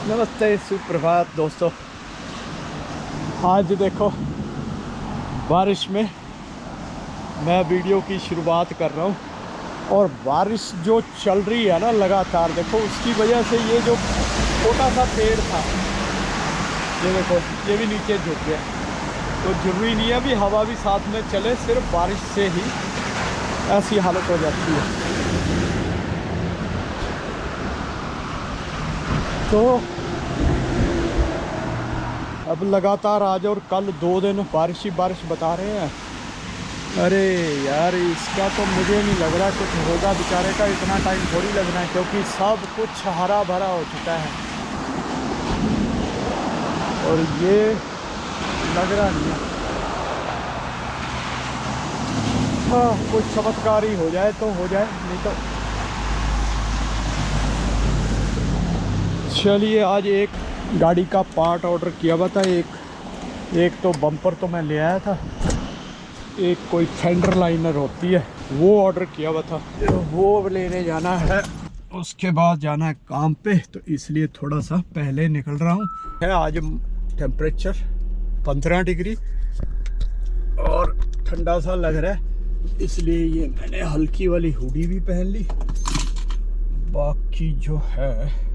नमस्ते, सुप्रभात दोस्तों। आज देखो बारिश में मैं वीडियो की शुरुआत कर रहा हूँ और बारिश जो चल रही है ना लगातार, देखो उसकी वजह से ये जो छोटा सा पेड़ था ये देखो ये भी नीचे झुक गया। तो जरूरी नहीं है भी हवा भी साथ में चले, सिर्फ बारिश से ही ऐसी हालत हो जाती है। तो अब लगातार आज और कल 2 दिन बारिश ही बारिश बता रहे हैं। अरे यार, इसका तो मुझे नहीं लग रहा कुछ होगा। बेचारे का इतना टाइम थोड़ी लगना है, क्योंकि सब कुछ हरा भरा हो चुका है और ये लग रहा नहीं है। हाँ, कुछ चमत्कार ही हो जाए तो हो जाए, नहीं तो चलिए। आज एक गाड़ी का पार्ट ऑर्डर किया हुआ था। एक तो बम्पर तो मैं ले आया था, एक कोई फेंडर लाइनर होती है वो ऑर्डर किया हुआ था, वो लेने जाना है। उसके बाद जाना है काम पे, तो इसलिए थोड़ा सा पहले निकल रहा हूँ। है आज टेम्परेचर 15 डिग्री और ठंडा सा लग रहा है, इसलिए ये मैंने हल्की वाली हुडी भी पहन ली। बाकी जो है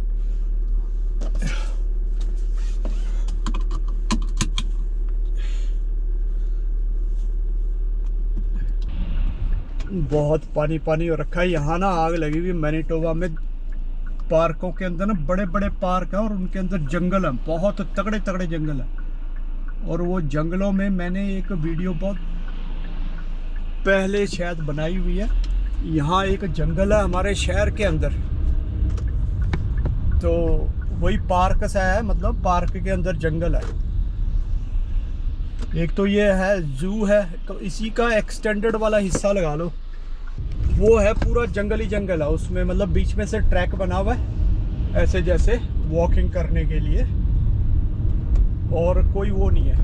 बहुत पानी पानी हो रखा है यहाँ ना। आग लगी हुई मैनीटोबा में। पार्कों के अंदर ना बड़े बड़े पार्क हैं और उनके अंदर जंगल है, बहुत तगड़े तगड़े जंगल है। और वो जंगलों में मैंने एक वीडियो बहुत पहले शायद बनाई हुई है। यहाँ एक जंगल है हमारे शहर के अंदर, तो वही पार्क सा है, मतलब पार्क के अंदर जंगल है। एक तो ये है जू है, तो इसी का एक्सटेंडेड वाला हिस्सा लगा लो। वो है पूरा जंगल ही जंगल है उसमें, मतलब बीच में से ट्रैक बना हुआ है ऐसे जैसे वॉकिंग करने के लिए, और कोई वो नहीं है,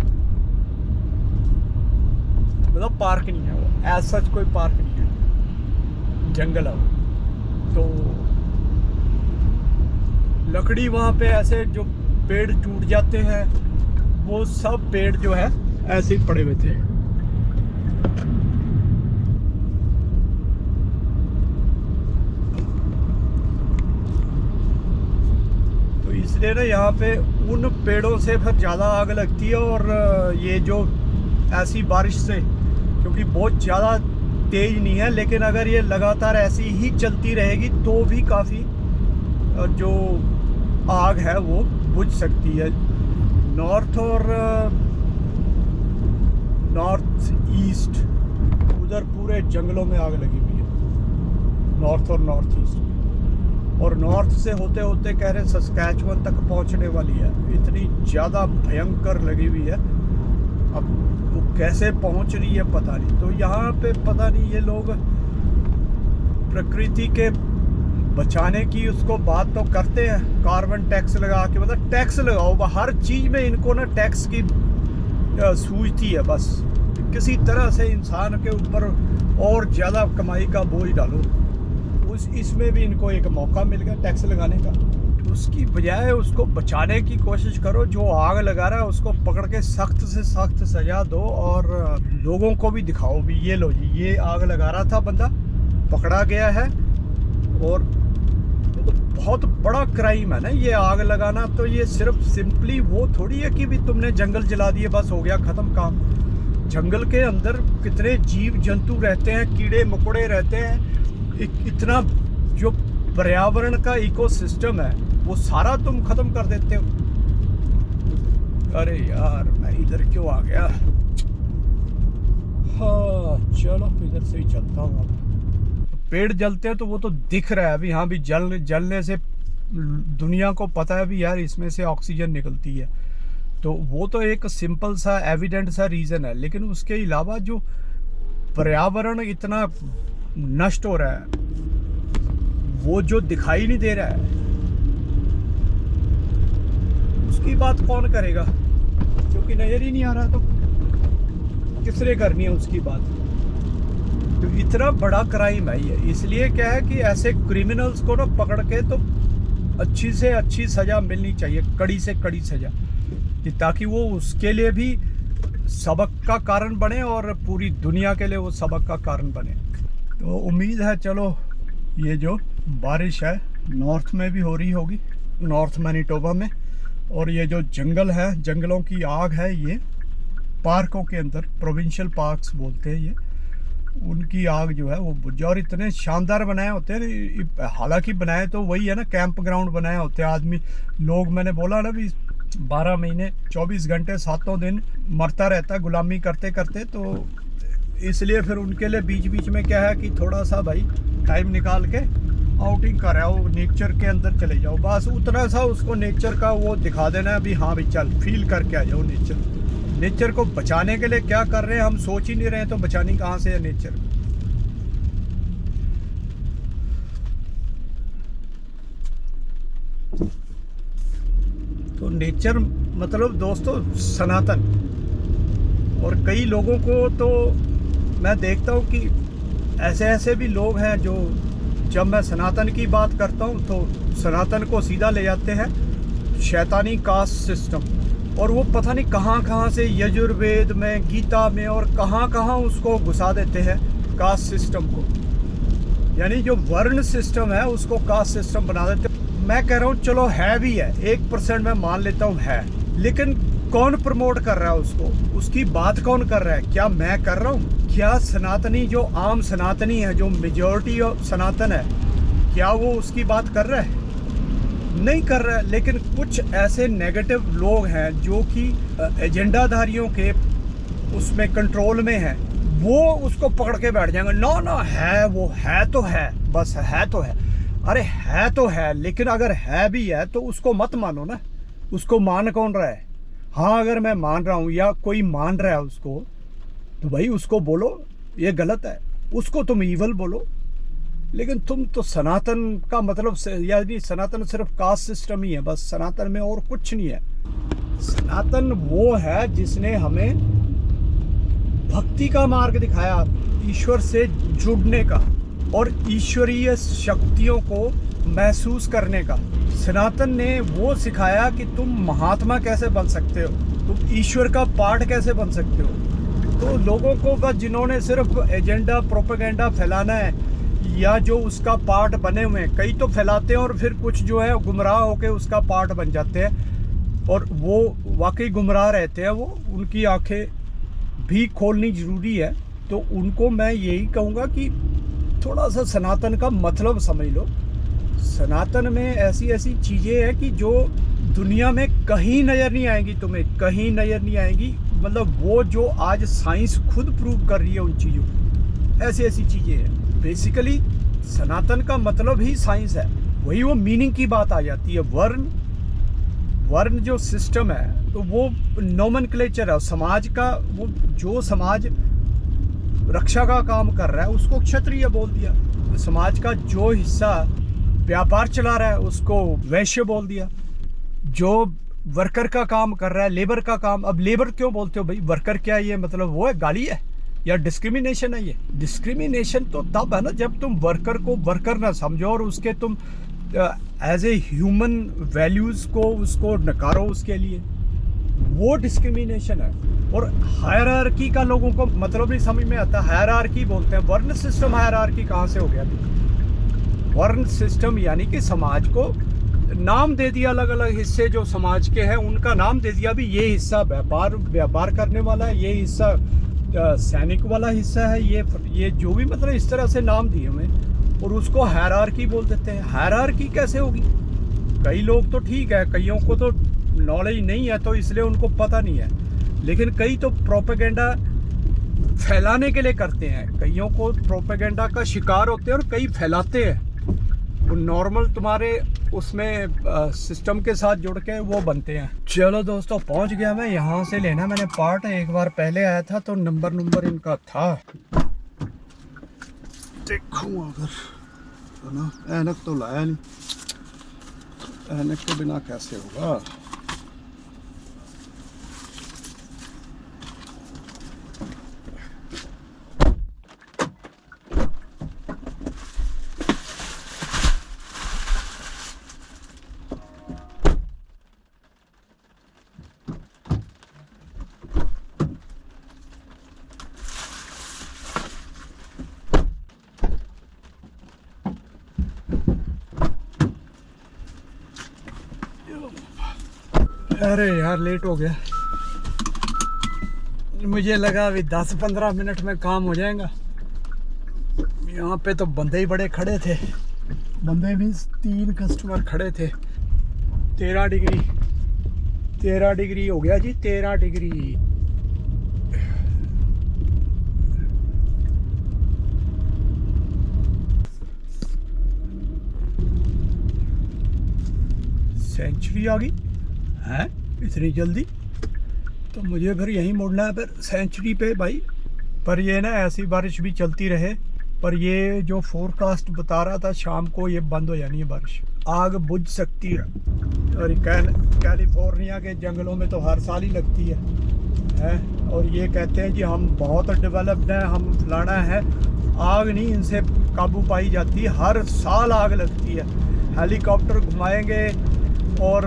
मतलब पार्क नहीं है वो, एज सच कोई पार्क नहीं है, जंगल है वो। तो लकड़ी वहाँ पे ऐसे जो पेड़ टूट जाते हैं, वो सब पेड़ जो है ऐसे ही पड़े हुए थे। तो इसलिए ना यहाँ पे उन पेड़ों से फिर ज़्यादा आग लगती है। और ये जो ऐसी बारिश से, क्योंकि बहुत ज़्यादा तेज नहीं है, लेकिन अगर ये लगातार ऐसी ही चलती रहेगी तो भी काफ़ी जो आग है वो बुझ सकती है। नॉर्थ और नॉर्थ ईस्ट उधर पूरे जंगलों में आग लगी हुई है, नॉर्थ और नॉर्थ ईस्ट। और नॉर्थ से होते होते कह रहे सस्कैचुअन तक पहुंचने वाली है। इतनी ज़्यादा भयंकर लगी हुई है, अब वो कैसे पहुंच रही है पता नहीं। तो यहाँ पे पता नहीं ये लोग प्रकृति के बचाने की उसको बात तो करते हैं, कार्बन टैक्स लगा के, मतलब टैक्स लगाओ हर चीज़ में। इनको ना टैक्स की सूझती है, बस किसी तरह से इंसान के ऊपर और ज़्यादा कमाई का बोझ डालो। इसमें भी इनको एक मौका मिल गया टैक्स लगाने का। तो उसकी बजाय उसको बचाने की कोशिश करो। जो आग लगा रहा है उसको पकड़ के सख्त से सख्त सजा दो और लोगों को भी दिखाओ भी ये लो जी, ये आग लगा रहा था बंदा, पकड़ा गया है। और तो बहुत बड़ा क्राइम है ना ये आग लगाना। तो ये सिर्फ सिंपली वो थोड़ी है कि भी तुमने जंगल जला दिए बस हो गया ख़त्म काम। जंगल के अंदर कितने जीव जंतु रहते हैं, कीड़े मकोड़े रहते हैं, इतना जो पर्यावरण का इकोसिस्टम है वो सारा तुम ख़त्म कर देते हो। अरे यार, मैं इधर क्यों आ गया। हाँ चलो, इधर से ही चलता हूँ। पेड़ जलते हैं तो वो तो दिख रहा है अभी, हाँ भी जलने से दुनिया को पता है भी यार इसमें से ऑक्सीजन निकलती है। तो वो तो एक सिंपल सा एविडेंट सा रीज़न है, लेकिन उसके अलावा जो पर्यावरण इतना नष्ट हो रहा है वो जो दिखाई नहीं दे रहा है उसकी बात कौन करेगा, क्योंकि नजर ही नहीं आ रहा। तो किसने करनी है उसकी बात। तो इतना बड़ा क्राइम है ये, इसलिए क्या है कि ऐसे क्रिमिनल्स को ना पकड़ के तो अच्छी से अच्छी सज़ा मिलनी चाहिए, कड़ी से कड़ी सज़ा, कि ताकि वो उसके लिए भी सबक का कारण बने और पूरी दुनिया के लिए वो सबक का कारण बने। तो उम्मीद है चलो ये जो बारिश है नॉर्थ में भी हो रही होगी, नॉर्थ मैनिटोबा में, और ये जो जंगल है, जंगलों की आग है, ये पार्कों के अंदर, प्रोविंशियल पार्क्स बोलते हैं ये, उनकी आग जो है वो बुझ जाए। और इतने शानदार बनाए होते हैं, हालांकि बनाए तो वही है ना, कैंप ग्राउंड बनाए होते हैं। आदमी लोग, मैंने बोला ना भी 12 महीने 24 घंटे 7 दिन मरता रहता है गुलामी करते करते, तो इसलिए फिर उनके लिए बीच बीच में क्या है कि थोड़ा सा भाई टाइम निकाल के आउटिंग कर आओ, नेचर के अंदर चले जाओ, बस उतना सा उसको नेचर का वो दिखा देना है, अभी हाँ भाई चल फील करके आ जाओ नेचर को बचाने के लिए क्या कर रहे हैं हम सोच ही नहीं रहे, तो बचानी कहाँ से है नेचर। तो नेचर मतलब दोस्तों सनातन, और कई लोगों को तो मैं देखता हूँ कि ऐसे ऐसे भी लोग हैं जो जब मैं सनातन की बात करता हूँ तो सनातन को सीधा ले जाते हैं शैतानी कास्ट सिस्टम, और वो पता नहीं कहाँ कहाँ से यजुर्वेद में, गीता में और कहाँ कहाँ उसको घुसा देते हैं कास्ट सिस्टम को, यानी जो वर्ण सिस्टम है उसको कास्ट सिस्टम बना देते हैं। मैं कह रहा हूँ चलो है भी है, 1% मैं मान लेता हूँ है, लेकिन कौन प्रमोट कर रहा है उसको, उसकी बात कौन कर रहा है? क्या मैं कर रहा हूँ? क्या सनातनी जो आम सनातनी है, जो मेजॉरिटी ऑफ सनातन है, क्या वो उसकी बात कर रहा है? नहीं कर रहा है। लेकिन कुछ ऐसे नेगेटिव लोग हैं जो कि एजेंडाधारियों के उसमें कंट्रोल में हैं, वो उसको पकड़ के बैठ जाएंगे, ना ना है, वो है तो है, बस है तो है। अरे है तो है, लेकिन अगर है भी है तो उसको मत मानो ना, उसको मान कौन रहा है? हाँ अगर मैं मान रहा हूँ या कोई मान रहा है उसको, तो भाई उसको बोलो ये गलत है, उसको तुम ईवल बोलो, लेकिन तुम तो सनातन का मतलब यानी सनातन सिर्फ कास्ट सिस्टम ही है, बस सनातन में और कुछ नहीं है। सनातन वो है जिसने हमें भक्ति का मार्ग दिखाया, ईश्वर से जुड़ने का और ईश्वरीय शक्तियों को महसूस करने का। सनातन ने वो सिखाया कि तुम महात्मा कैसे बन सकते हो, तुम ईश्वर का पार्ट कैसे बन सकते हो। तो लोगों को बस जिन्होंने सिर्फ एजेंडा प्रोपेगेंडा फैलाना है, या जो उसका पार्ट बने हुए हैं, कई तो फैलाते हैं और फिर कुछ जो है गुमराह होकर उसका पार्ट बन जाते हैं, और वो वाकई गुमराह रहते हैं, वो उनकी आंखें भी खोलनी ज़रूरी है। तो उनको मैं यही कहूँगा कि थोड़ा सा सनातन का मतलब समझ लो। सनातन में ऐसी ऐसी चीज़ें हैं कि जो दुनिया में कहीं नज़र नहीं आएंगी, तुम्हें कहीं नज़र नहीं आएंगी, मतलब वो जो आज साइंस खुद प्रूव कर रही है उन चीज़ों को, ऐसी ऐसी चीज़ें हैं। बेसिकली सनातन का मतलब ही साइंस है, वही वो मीनिंग की बात आ जाती है। वर्ण जो सिस्टम है तो वो नोमेनक्लेचर है समाज का, वो जो समाज रक्षा का काम कर रहा है उसको क्षत्रिय बोल दिया, समाज का जो हिस्सा व्यापार चला रहा है उसको वैश्य बोल दिया, जो वर्कर का काम कर रहा है, लेबर का काम, अब लेबर क्यों बोलते हो भाई, वर्कर क्या ये मतलब वो है, गाली है या डिस्क्रिमिनेशन है? ये डिस्क्रिमिनेशन तो तब है ना जब तुम वर्कर को वर्कर ना समझो और उसके तुम एज ए ह्यूमन वैल्यूज को उसको नकारो, उसके लिए वो डिस्क्रिमिनेशन है। और हायरार्की का लोगों को मतलब नहीं समझ में आता, हायरार्की बोलते हैं, वर्ण सिस्टम हायरार्की कहाँ से हो गया? वर्ण सिस्टम यानी कि समाज को नाम दे दिया, अलग अलग हिस्से जो समाज के हैं उनका नाम दे दिया, भी ये हिस्सा व्यापार करने वाला है, ये हिस्सा सैनिक वाला हिस्सा है, ये जो भी मतलब इस तरह से नाम दिए हमें, और उसको हायरार्की बोल देते हैं। हायरार्की कैसे होगी? कई लोग तो ठीक है, कईयों को तो नॉलेज नहीं है तो इसलिए उनको पता नहीं है, लेकिन कई तो प्रोपेगेंडा फैलाने के लिए करते हैं, कईयों को प्रोपेगेंडा का शिकार होते हैं और कई फैलाते हैं, वो नॉर्मल तुम्हारे उसमें सिस्टम के साथ जुड़ के वो बनते हैं। चलो दोस्तों पहुंच गया मैं, यहाँ से लेना मैंने पार्ट, एक बार पहले आया था तो नंबर इनका था। देखूँ अगर है ना, ऐनक तो लाया नहीं, ऐनक के बिना कैसे होगा। अरे यार लेट हो गया, मुझे लगा अभी 10-15 मिनट में काम हो जाएगा। यहाँ पे तो बंदे ही बड़े खड़े थे, बंदे भी 3 कस्टमर खड़े थे। 13 डिग्री हो गया जी, 13 डिग्री। सेंचुरी आ गई है इतनी जल्दी, तो मुझे फिर यहीं मुड़ना है फिर सेंचुरी पे भाई। पर ये ना ऐसी बारिश भी चलती रहे, पर ये जो फोरकास्ट बता रहा था शाम को ये बंद हो जानी है बारिश, आग बुझ सकती है। और कैलिफोर्निया के जंगलों में तो हर साल ही लगती है। और ये कहते हैं कि हम बहुत डेवलप्ड हैं, हम फलाना है। आग नहीं इनसे काबू पाई जाती, हर साल आग लगती है। हेलीकॉप्टर घुमाएंगे और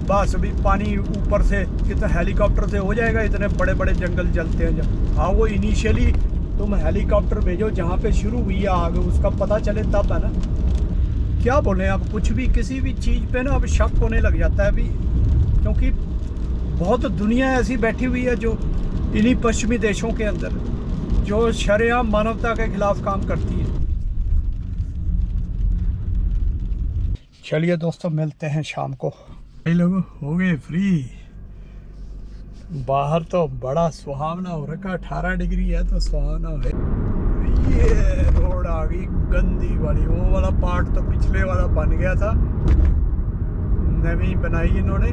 बस अभी पानी ऊपर से कितना हेलीकॉप्टर से हो जाएगा, इतने बड़े बड़े जंगल जलते हैं जब। हाँ वो इनिशियली तुम हेलीकॉप्टर भेजो जहाँ पे शुरू हुई है आग, उसका पता चले तब है ना। क्या बोलें अब, कुछ भी किसी भी चीज़ पे ना अब शक होने लग जाता है अभी, क्योंकि बहुत दुनिया ऐसी बैठी हुई है जो इन्हीं पश्चिमी देशों के अंदर जो शरेआम मानवता के खिलाफ काम करती है। चलिए दोस्तों मिलते हैं शाम को। कई लोग हो गए फ्री, बाहर तो बड़ा सुहावना हो रखा, 18 डिग्री है तो सुहावना है। ये रोड आ गई गंदी वाली, वो वाला पार्ट तो पिछले वाला बन गया था, नवी बनाई इन्होंने,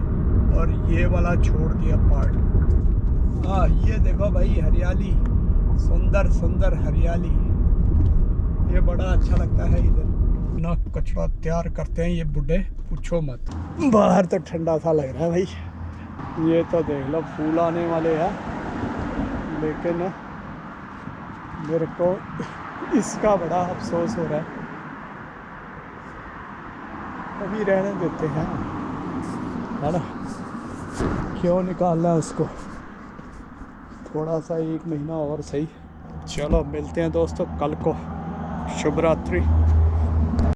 और ये वाला छोड़ दिया पार्ट। हाँ ये देखो भाई हरियाली, सुंदर सुंदर हरियाली, ये बड़ा अच्छा लगता है। इधर ना कचरा तैयार करते हैं ये बुड्ढे, पूछो मत। बाहर तो ठंडा सा लग रहा है भाई। ये तो देख लो फूल आने वाले हैं, लेकिन मेरे को इसका बड़ा अफसोस हो रहा है। अभी रहने देते हैं, है ना, क्यों निकालना है उसको, थोड़ा सा 1 महीना और सही। चलो मिलते हैं दोस्तों कल को। शुभ रात्रि।